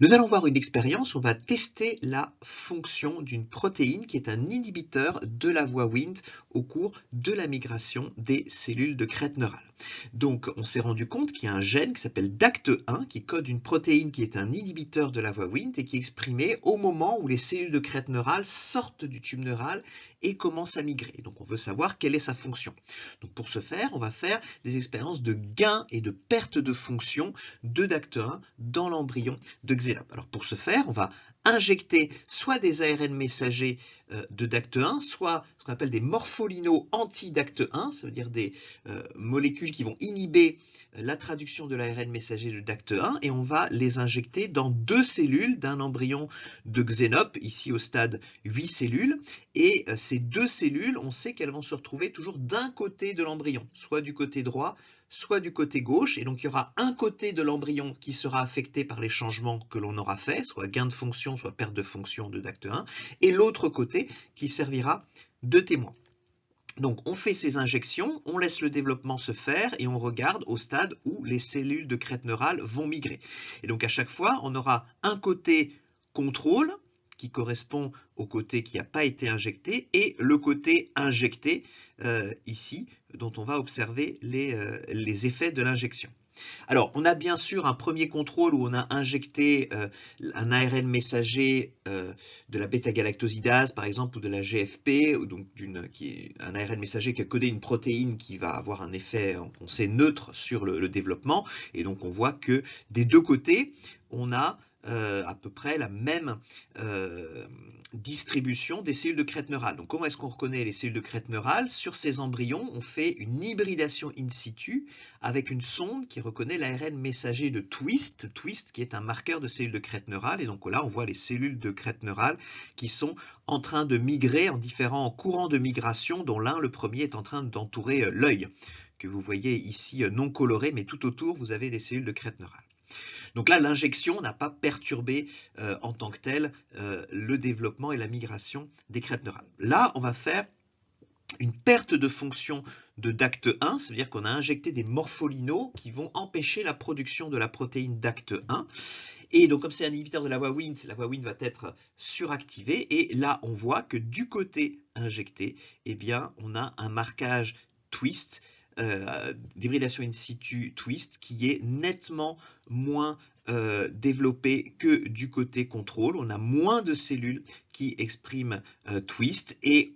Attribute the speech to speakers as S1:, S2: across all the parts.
S1: Nous allons voir une expérience où on va tester la fonction d'une protéine qui est un inhibiteur de la voie Wnt au cours de la migration des cellules de crête neurale. Donc on s'est rendu compte qu'il y a un gène qui s'appelle DACT1 qui code une protéine qui est un inhibiteur de la voie Wnt et qui est exprimée au moment où les cellules de crête neurale sortent du tube neural et commencent à migrer. Donc on veut savoir quelle est sa fonction. Donc pour ce faire, on va faire des expériences de gain et de perte de fonction de DACT1 dans l'embryon de Xenop. Alors pour ce faire, on va injecter soit des ARN messagers de DACT1, soit ce qu'on appelle des morpholinos anti-DACT1, ça veut dire des molécules qui vont inhiber la traduction de l'ARN messager de DACT1, et on va les injecter dans 2 cellules d'un embryon de Xenop, ici au stade 8 cellules, et ces 2 cellules, on sait qu'elles vont se retrouver toujours d'un côté de l'embryon, soit du côté droit, soit du côté gauche, et donc il y aura un côté de l'embryon qui sera affecté par les changements que l'on aura fait, soit gain de fonction, soit perte de fonction de DACT1, et l'autre côté qui servira de témoin. Donc on fait ces injections, on laisse le développement se faire et on regarde au stade où les cellules de crête neurale vont migrer. Et donc à chaque fois, on aura un côté contrôle qui correspond au côté qui n'a pas été injecté et le côté injecté ici, dont on va observer les effets de l'injection. Alors, on a bien sûr un premier contrôle où on a injecté un ARN messager de la bêta-galactosidase, par exemple, ou de la GFP, donc qui est un ARN messager qui a codé une protéine qui va avoir un effet, on sait, neutre sur le développement. Et donc, on voit que des 2 côtés, on a à peu près la même distribution des cellules de crête neurale. Donc comment est-ce qu'on reconnaît les cellules de crête neurale? Sur ces embryons, on fait une hybridation in situ avec une sonde qui reconnaît l'ARN messager de Twist, qui est un marqueur de cellules de crête neurale. Et donc là, on voit les cellules de crête neurale qui sont en train de migrer en différents courants de migration, dont l'un, le premier, est en train d'entourer l'œil, que vous voyez ici non coloré, mais tout autour, vous avez des cellules de crête neurale. Donc là, l'injection n'a pas perturbé en tant que tel le développement et la migration des crêtes neurales. Là, on va faire une perte de fonction de DACT1, ça veut dire qu'on a injecté des morpholinos qui vont empêcher la production de la protéine DACT1. Et donc, comme c'est un inhibiteur de la voie Wnt va être suractivée. Et là, on voit que du côté injecté, eh bien, on a un marquage Twist, d'hybridation in situ Twist, qui est nettement moins développé que du côté contrôle. On a moins de cellules qui expriment Twist et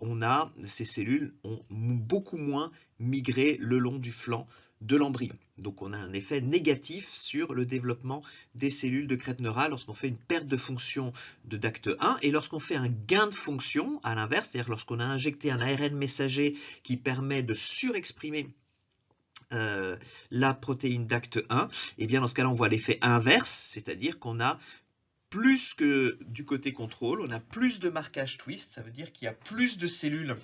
S1: ces cellules ont beaucoup moins migré le long du flanc de l'embryon. Donc on a un effet négatif sur le développement des cellules de crête neurale lorsqu'on fait une perte de fonction de DACT1 et lorsqu'on fait un gain de fonction, à l'inverse, c'est-à-dire lorsqu'on a injecté un ARN messager qui permet de surexprimer la protéine DACT1, et bien dans ce cas-là, on voit l'effet inverse, c'est-à-dire qu'on a plus que du côté contrôle, on a plus de marquage Twist, ça veut dire qu'il y a plus de cellules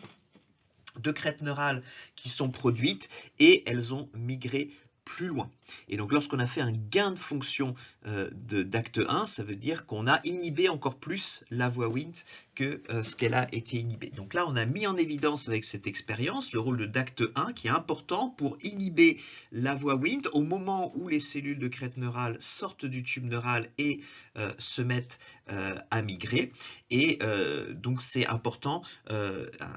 S1: de crête neurale qui sont produites et elles ont migré plus loin. Et donc lorsqu'on a fait un gain de fonction de DACT1, ça veut dire qu'on a inhibé encore plus la voie Wnt que ce qu'elle a été inhibée. Donc là, on a mis en évidence avec cette expérience le rôle de DACT1 qui est important pour inhiber la voie Wnt au moment où les cellules de crête neurale sortent du tube neural et se mettent à migrer. Et donc c'est important,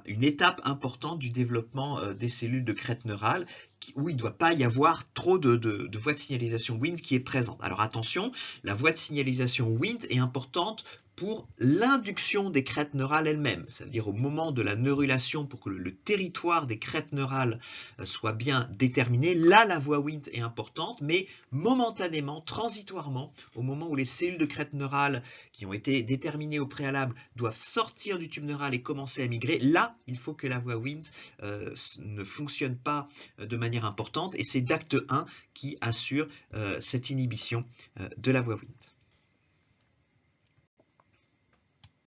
S1: une étape importante du développement des cellules de crête neurale où il ne doit pas y avoir trop de voie de signalisation Wnt qui est présente. Alors attention, la voie de signalisation Wnt est importante pour l'induction des crêtes neurales elles-mêmes, ça veut dire au moment de la neurulation pour que le territoire des crêtes neurales soit bien déterminé. Là, la voie Wnt est importante, mais momentanément, transitoirement, au moment où les cellules de crête neurale qui ont été déterminées au préalable doivent sortir du tube neural et commencer à migrer, là, il faut que la voie Wnt ne fonctionne pas de manière importante et c'est DACT1 qui assure cette inhibition de la voie Wnt.